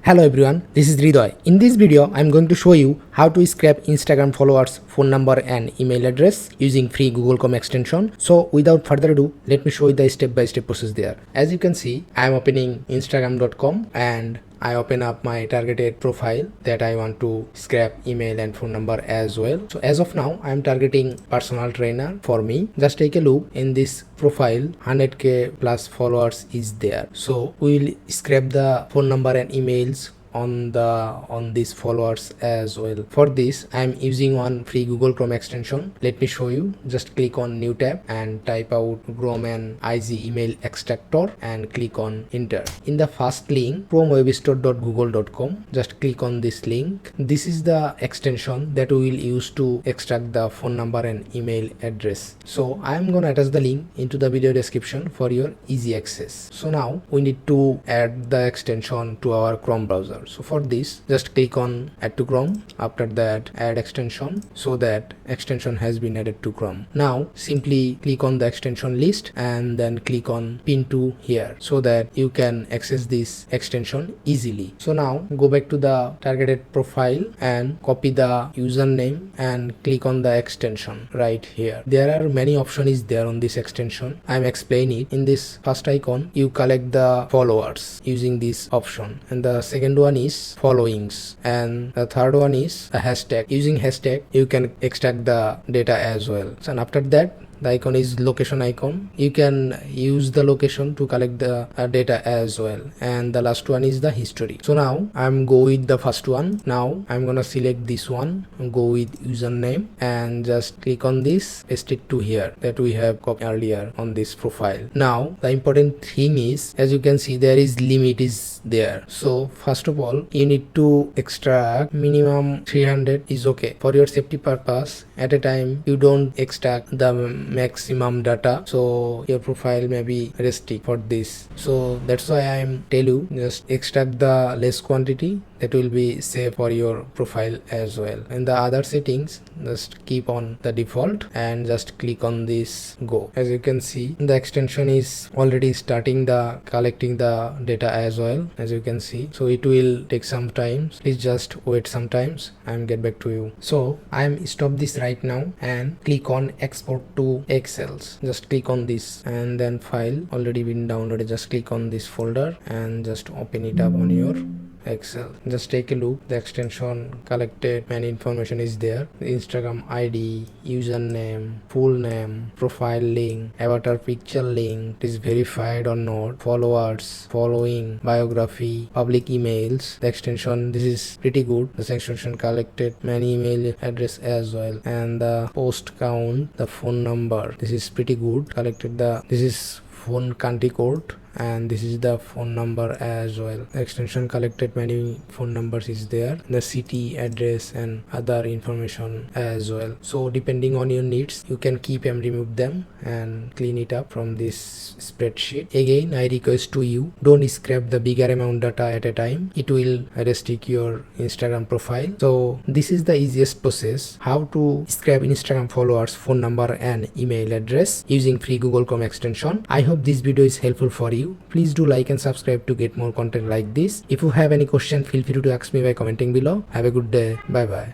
Hello everyone, this is Redoy. In this video, I'm going to show you how to scrap Instagram followers, phone number and email address using free Google Chrome extension. So without further ado, let me show you the step-by-step process there. As you can see, I'm opening Instagram.com and I open up my targeted profile that I want to scrap email and phone number as well. So as of now, I'm targeting personal trainer for me. Just take a look in this profile, 100k plus followers is there. So we'll scrap the phone number and emails on these followers as well. For this, I'm using one free Google Chrome extension. Let me show you. Just click on new tab and type out Chrome and IG email extractor and click on enter. In the first link, chromewebstore.google.com, just click on this link. This is the extension that we will use to extract the phone number and email address. So I'm gonna attach the link into the video description for your easy access. So now we need to add the extension to our Chrome browser. So for this, just click on add to Chrome. After that, add extension. So that extension has been added to Chrome. Now simply click on the extension list and then click on pin to here so that you can access this extension easily. So now go back to the targeted profile and copy the username and click on the extension right here. There are many options there on this extension. I'm explaining it. In this first icon, you collect the followers using this option, and the second one is followings, and the third one is a hashtag. Using hashtag you can extract the data as well. So, and after that, the icon is location icon. You can use the location to collect the data as well. And the last one is the history. So now I'm go with the first one. Now I'm gonna select this one, go with username and just click on this, paste it to here that we have copied earlier on this profile. Now the important thing is, as you can see, there is limit is there. So first of all, you need to extract minimum 300 is okay. For your safety purpose, at a time you don't extract the maximum data, so your profile may be restrict for this. So that's why I'm tell you, just extract the less quantity, that will be safe for your profile as well. In the other settings, just keep on the default and just click on this go. As you can see, the extension is already starting the collecting the data as well, as you can see. So it will take some time. Please just wait some times. I'm get back to you. So I'm stop this right now and click on export to Excel. Just click on this and then file already been downloaded. Just click on this folder and just open it up on your Excel. Just take a look. The extension collected many information is there. The Instagram ID, username, full name, profile link, avatar picture link, it is verified or not, followers, following, biography, public emails. The extension, this is pretty good. This extension collected many email address as well, and the post count, the phone number, this is pretty good. Collected the, this is phone country code, and this is the phone number as well. The extension collected many phone numbers is there, the city, address and other information as well. So depending on your needs, you can keep and remove them and clean it up from this spreadsheet. Again, I request to you, don't scrap the bigger amount data at a time. It will restrict your Instagram profile. So this is the easiest process how to scrap Instagram followers, phone number and email address using free Google Chrome extension. I hope this video is helpful for you. Please do like and subscribe to get more content like this. If you have any question, feel free to ask me by commenting below. Have a good day. Bye bye.